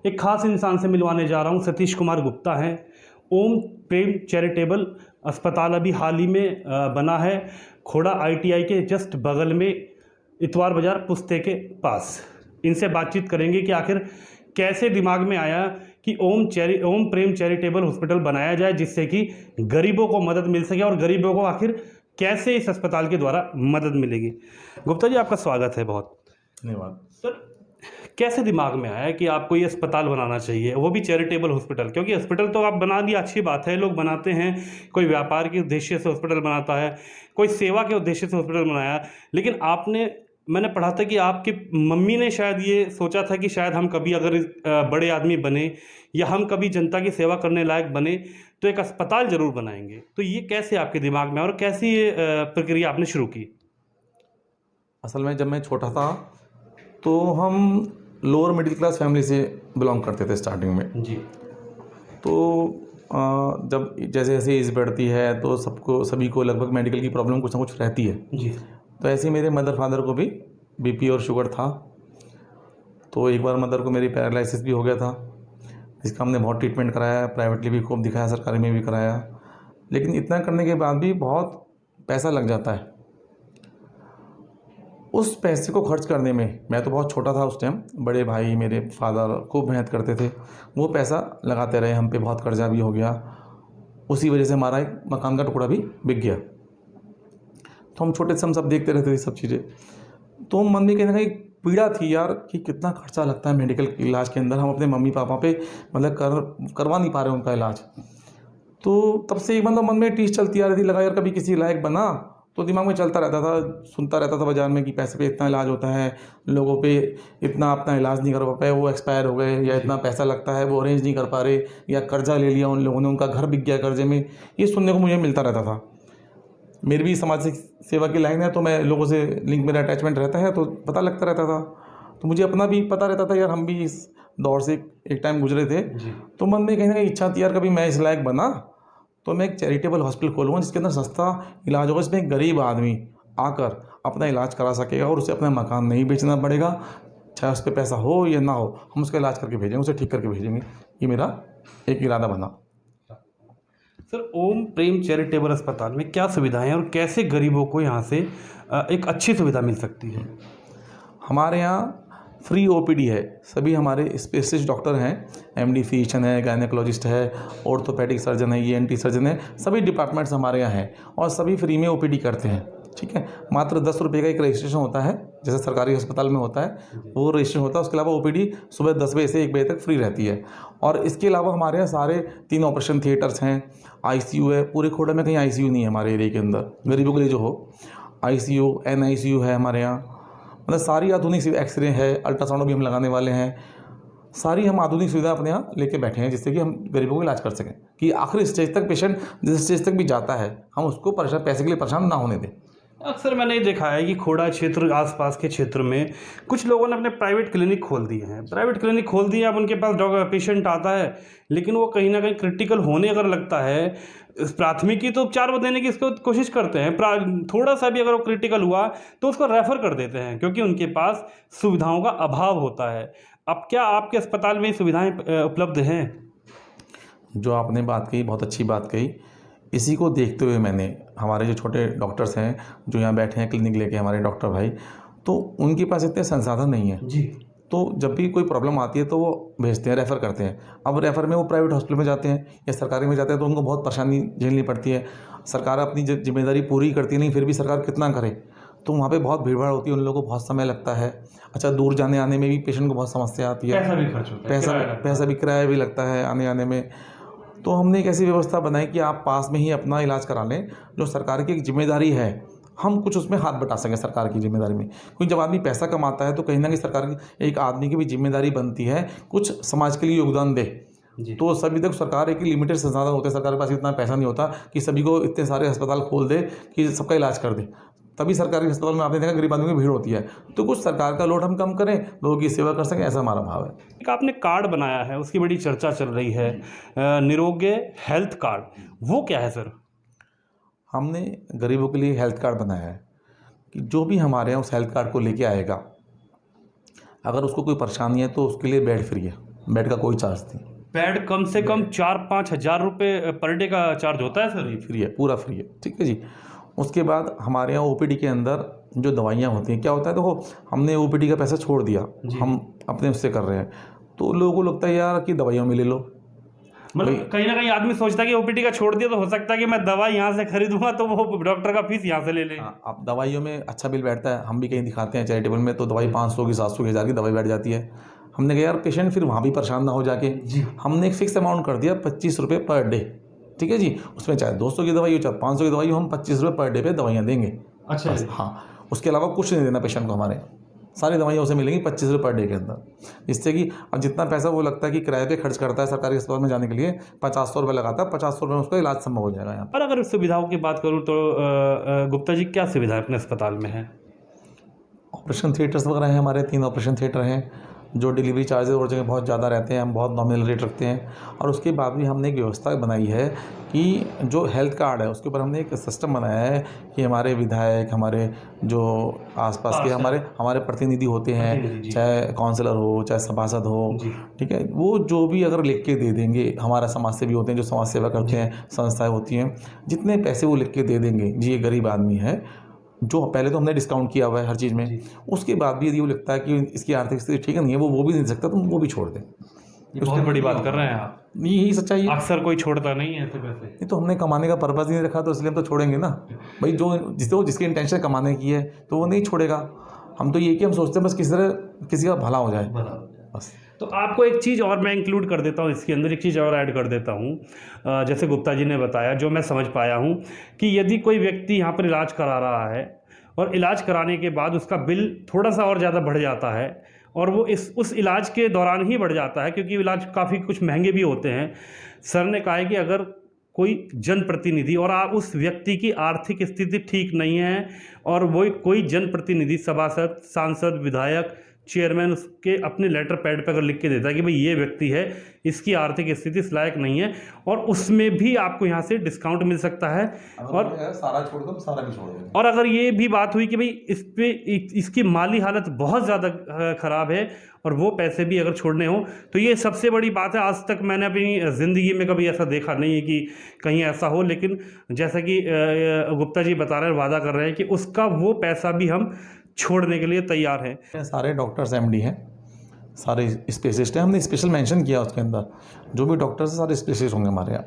एक खास इंसान से मिलवाने जा रहा हूँ। सतीश कुमार गुप्ता हैं। ओम प्रेम चैरिटेबल अस्पताल अभी हाल ही में बना है, खोड़ा ITI के जस्ट बगल में, इतवार बाज़ार पुस्ते के पास। इनसे बातचीत करेंगे कि आखिर कैसे दिमाग में आया कि ओम प्रेम चैरिटेबल हॉस्पिटल बनाया जाए, जिससे कि गरीबों को मदद मिल सके, और गरीबों को आखिर कैसे इस अस्पताल के द्वारा मदद मिलेगी। गुप्ता जी, आपका स्वागत है। बहुत धन्यवाद। सर, कैसे दिमाग में आया कि आपको ये अस्पताल बनाना चाहिए, वो भी चैरिटेबल हॉस्पिटल? क्योंकि हॉस्पिटल तो आप बना दिया, अच्छी बात है, लोग बनाते हैं, कोई व्यापार के उद्देश्य से हॉस्पिटल बनाता है, कोई सेवा के उद्देश्य से हॉस्पिटल बनाया, लेकिन मैंने पढ़ा था कि आपकी मम्मी ने शायद ये सोचा था कि शायद हम कभी अगर बड़े आदमी बने या हम कभी जनता की सेवा करने लायक बने तो एक अस्पताल ज़रूर बनाएंगे। तो ये कैसे आपके दिमाग में और कैसी ये प्रक्रिया आपने शुरू की? असल में जब मैं छोटा था तो हम लोअर मिडिल क्लास फैमिली से बिलोंग करते थे स्टार्टिंग में जी। तो जब जैसे जैसे एज बढ़ती है तो सभी को लगभग मेडिकल की प्रॉब्लम कुछ ना कुछ रहती है जी। तो ऐसे ही मेरे मदर फादर को भी BP और शुगर था। तो एक बार मदर को मेरी पैरालिसिस भी हो गया था, इसका हमने बहुत ट्रीटमेंट कराया, प्राइवेटली भी खूब दिखाया, सरकारी में भी कराया, लेकिन इतना करने के बाद भी बहुत पैसा लग जाता है। उस पैसे को खर्च करने में, मैं तो बहुत छोटा था उस टाइम, बड़े भाई मेरे फादर खूब मेहनत करते थे, वो पैसा लगाते रहे, हम पे बहुत कर्जा भी हो गया, उसी वजह से हमारा एक मकान का टुकड़ा भी बिक गया। तो हम छोटे से हम सब देखते रहते थे सब चीज़ें, तो मन में कहीं ना कहीं पीड़ा थी यार कि कितना खर्चा लगता है मेडिकल इलाज के अंदर, हम अपने मम्मी पापा पे मतलब करवा नहीं पा रहे उनका इलाज। तो तब से एक मतलब मन में टीस चलती आ रही थी, लगा यार कभी किसी लायक बना तो दिमाग में चलता रहता था, सुनता रहता था बाजार में कि पैसे पे इतना इलाज होता है, लोगों पे इतना अपना इलाज नहीं कर पाए, वो एक्सपायर हो गए, या इतना पैसा लगता है वो अरेंज नहीं कर पा रहे, या कर्जा ले लिया उन लोगों ने, उनका घर बिक गया कर्जे में, ये सुनने को मुझे मिलता रहता था। मेरी भी सामाजिक सेवा की लाइन है तो मैं लोगों से लिंक, मेरा अटैचमेंट रहता है तो पता लगता रहता था, तो मुझे अपना भी पता रहता था यार हम भी इस दौर से एक टाइम गुजरे थे। तो मन में कहीं ना कहीं इच्छा थी यार कभी मैं इस लायक बना तो मैं एक चैरिटेबल हॉस्पिटल खोलूँगा जिसके अंदर सस्ता इलाज होगा, जिसमें एक गरीब आदमी आकर अपना इलाज करा सकेगा और उसे अपना मकान नहीं बेचना पड़ेगा, चाहे उस पर पैसा हो या ना हो, हम उसका इलाज करके भेजेंगे, उसे ठीक करके भेजेंगे। ये मेरा एक इरादा बना। सर, ओम प्रेम चैरिटेबल अस्पताल में क्या सुविधाएं हैं और कैसे गरीबों को यहाँ से एक अच्छी सुविधा मिल सकती है? हमारे यहाँ फ्री OPD है, सभी हमारे स्पेशलिस्ट डॉक्टर हैं, MD फिजिशियन है, गायनेकोलॉजिस्ट है, ऑर्थोपेडिक सर्जन है, ENT सर्जन है, सभी डिपार्टमेंट्स हमारे यहाँ हैं और सभी फ्री में OPD करते हैं। ठीक है, मात्र 10 रुपये का एक रजिस्ट्रेशन होता है, जैसे सरकारी अस्पताल में होता है वो रजिस्ट्रेशन होता है। उसके अलावा OPD सुबह 10 बजे से 1 बजे तक फ्री रहती है। और इसके अलावा हमारे यहाँ सारे 3 ऑपरेशन थिएटर्स हैं, ICU है, पूरे खोड़ा में कहीं ICU नहीं है हमारे एरिया के अंदर, गरीबों के लिए जो हो, ICU NICU है हमारे यहाँ, मतलब सारी आधुनिक एक्सरे है, अल्ट्रासाउंड भी हम लगाने वाले हैं, सारी हम आधुनिक सुविधा अपने यहाँ लेके बैठे हैं जिससे कि हम गरीबों को इलाज कर सकें, कि आखिरी स्टेज तक पेशेंट जिस स्टेज तक भी जाता है हम उसको पैसे के लिए परेशान ना होने दें। अक्सर मैंने ये देखा है कि खोड़ा क्षेत्र, आसपास के क्षेत्र में कुछ लोगों ने अपने प्राइवेट क्लिनिक खोल दिए हैं। प्राइवेट क्लिनिक खोल दिए, अब उनके पास पेशेंट आता है, लेकिन वो कहीं ना कहीं क्रिटिकल होने अगर लगता है, प्राथमिकी तो उपचार वो देने की इसको कोशिश करते हैं, थोड़ा सा भी अगर वो क्रिटिकल हुआ तो उसको रेफ़र कर देते हैं, क्योंकि उनके पास सुविधाओं का अभाव होता है। अब क्या आपके अस्पताल में सुविधाएँ उपलब्ध हैं? जो आपने बात कही, बहुत अच्छी बात कही, इसी को देखते हुए मैंने, हमारे जो छोटे डॉक्टर्स हैं जो यहाँ बैठे हैं क्लिनिक लेके, हमारे डॉक्टर भाई, तो उनके पास इतने संसाधन नहीं है जी। तो जब भी कोई प्रॉब्लम आती है तो वो भेजते हैं, रेफ़र करते हैं। अब रेफ़र में वो प्राइवेट हॉस्पिटल में जाते हैं या सरकारी में जाते हैं तो उनको बहुत परेशानी झेलनी पड़ती है। सरकार अपनी जिम्मेदारी पूरी करती नहीं, फिर भी सरकार कितना करे, तो वहाँ पे बहुत भीड़ भाड़ होती है, उन लोगों को बहुत समय लगता है। अच्छा, दूर जाने आने में भी पेशेंट को बहुत समस्या आती है, पैसा भी खर्च होता है, पैसा भी, किराया भी लगता है आने आने में। तो हमने एक ऐसी व्यवस्था बनाई कि आप पास में ही अपना इलाज करा लें, जो सरकार की एक जिम्मेदारी है, हम कुछ उसमें हाथ बटा सकें सरकार की जिम्मेदारी में, क्योंकि जब आदमी पैसा कमाता है तो कहीं ना कहीं सरकार की, एक आदमी की भी जिम्मेदारी बनती है कुछ समाज के लिए योगदान दे। तो सभी तक सरकार एक लिमिटेड संसाधन होते हैं, सरकार के पास इतना पैसा नहीं होता कि सभी को इतने सारे अस्पताल खोल दे कि सबका इलाज कर दे, तभी सरकारी अस्पताल में आपने देखा गरीब आदमी की भीड़ होती है। तो कुछ सरकार का लोड हम कम करें, लोगों की सेवा कर सकें, ऐसा हमारा भाव है। एक आपने कार्ड बनाया है, उसकी बड़ी चर्चा चल रही है, निरोगे हेल्थ कार्ड, वो क्या है सर? हमने गरीबों के लिए हेल्थ कार्ड बनाया है कि जो भी हमारे यहाँ उस हेल्थ कार्ड को लेके आएगा, अगर उसको कोई परेशानी है तो उसके लिए बेड फ्री है। बेड का कोई चार्ज नहीं, बेड कम से कम 4-5 हज़ार रुपये पर डे का चार्ज होता है सर? फ्री है, पूरा फ्री है। ठीक है जी। उसके बाद हमारे यहाँ ओपीडी के अंदर जो दवाइयाँ होती हैं, क्या होता है देखो, हमने ओपीडी का पैसा छोड़ दिया, हम अपने उससे कर रहे हैं, तो लोगों को लगता है यार कि दवाइयों में ले लो। मतलब कहीं ना कहीं आदमी सोचता है कि ओपीडी का छोड़ दिया तो हो सकता है कि मैं दवा यहाँ से खरीदूंगा तो वो डॉक्टर का फीस यहाँ से ले ले। हाँ, अब दवाइयों में अच्छा बिल बैठता है, हम भी कहीं दिखाते हैं चैरिटेबल में, तो दवाई 500 की 700 की 1000 की दवाई बैठ जाती है। हमने कहा यार पेशेंट फिर वहाँ भी परेशान ना हो जाके, हमने एक फिक्स अमाउंट कर दिया 25 रुपये पर डे। ठीक है जी, उसमें चाहे 200 की दवाई हो चाहे 500 की दवाई हो, हम 25 रुपये पर डे पे दवाइयाँ देंगे। अच्छा। हाँ, उसके अलावा कुछ नहीं देना पेशेंट को, हमारे सारी दवाइयाँ उसे मिलेंगी 25 रुपये पर डे के अंदर। जिससे कि अब जितना पैसा वो लगता है कि किराए पे खर्च करता है सरकारी अस्पताल में जाने के लिए, 500 रुपये लगाता है, 500 रुपये में उसका इलाज संभव हो जाएगा यहाँ पर। और अगर सुविधाओं की बात करूँ तो गुप्ता जी क्या सुविधा अपने अस्पताल में है? ऑपरेशन थिएटर्स वगैरह हैं, हमारे 3 ऑपरेशन थिएटर हैं। जो डिलीवरी चार्जेस और जगह बहुत ज़्यादा रहते हैं, हम बहुत नॉमिनल रेट रखते हैं। और उसके बाद भी हमने एक व्यवस्था बनाई है कि जो हेल्थ कार्ड है उसके ऊपर हमने एक सिस्टम बनाया है कि हमारे विधायक, हमारे जो आसपास के हमारे प्रतिनिधि होते हैं, चाहे काउंसलर हो चाहे सभासद हो, ठीक है, वो जो भी अगर लिख के दे देंगे, हमारा समाज सेवी होते हैं जो समाज सेवा करते हैं, संस्थाएँ होती हैं, जितने पैसे वो लिख के दे देंगे, जी ये गरीब आदमी है, जो पहले तो हमने डिस्काउंट किया हुआ है हर चीज़ में, उसके बाद भी यदि वो लगता है कि इसकी आर्थिक स्थिति ठीक नहीं है, वो भी नहीं दे सकता, तो वो भी छोड़ दें। बहुत बड़ी बात कर रहे हैं आप। यही सच्चाई है। अक्सर कोई छोड़ता नहीं है ऐसे पैसे। नहीं तो हमने कमाने का पर्पज़ ही नहीं रखा, तो इसलिए हम तो छोड़ेंगे ना भाई। जिसकी इंटेंशन कमाने की है तो वो नहीं छोड़ेगा। हम तो ये कि हम सोचते हैं बस किसी का भला हो जाए बस। तो आपको एक चीज़ और मैं इंक्लूड कर देता हूँ इसके अंदर, एक चीज़ और ऐड कर देता हूँ। जैसे गुप्ता जी ने बताया, जो मैं समझ पाया हूँ कि यदि कोई व्यक्ति यहाँ पर इलाज करा रहा है और इलाज कराने के बाद उसका बिल थोड़ा सा और ज़्यादा बढ़ जाता है, और वो उस इलाज के दौरान ही बढ़ जाता है क्योंकि इलाज काफ़ी कुछ महंगे भी होते हैं। सर ने कहा है कि अगर कोई जनप्रतिनिधि और उस व्यक्ति की आर्थिक स्थिति ठीक नहीं है और वो कोई जनप्रतिनिधि, सभासद, सांसद, विधायक, चेयरमैन उसके अपने लेटर पैड पर अगर लिख के देता है कि भाई ये व्यक्ति है, इसकी आर्थिक स्थिति इस लायक नहीं है, और उसमें भी आपको यहाँ से डिस्काउंट मिल सकता है। और सारा छोड़ दो, सारा भी छोड़ दो। और अगर ये भी बात हुई कि भाई इसकी माली हालत बहुत ज़्यादा ख़राब है और वो पैसे भी अगर छोड़ने हो, तो ये सबसे बड़ी बात है। आज तक मैंने अपनी ज़िंदगी में कभी ऐसा देखा नहीं है कि कहीं ऐसा हो, लेकिन जैसा कि गुप्ता जी बता रहे हैं, वादा कर रहे हैं कि उसका वो पैसा भी हम छोड़ने के लिए तैयार हैं। सारे डॉक्टर्स एमडी हैं, सारे स्पेशलिस्ट हैं, हमने स्पेशल मेंशन किया उसके अंदर, जो भी डॉक्टर्स हैं सारे स्पेशलिस्ट होंगे हमारे यहाँ,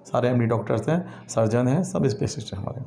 सारे एमडी डॉक्टर्स हैं, सर्जन हैं, सब स्पेशलिस्ट हैं हमारे।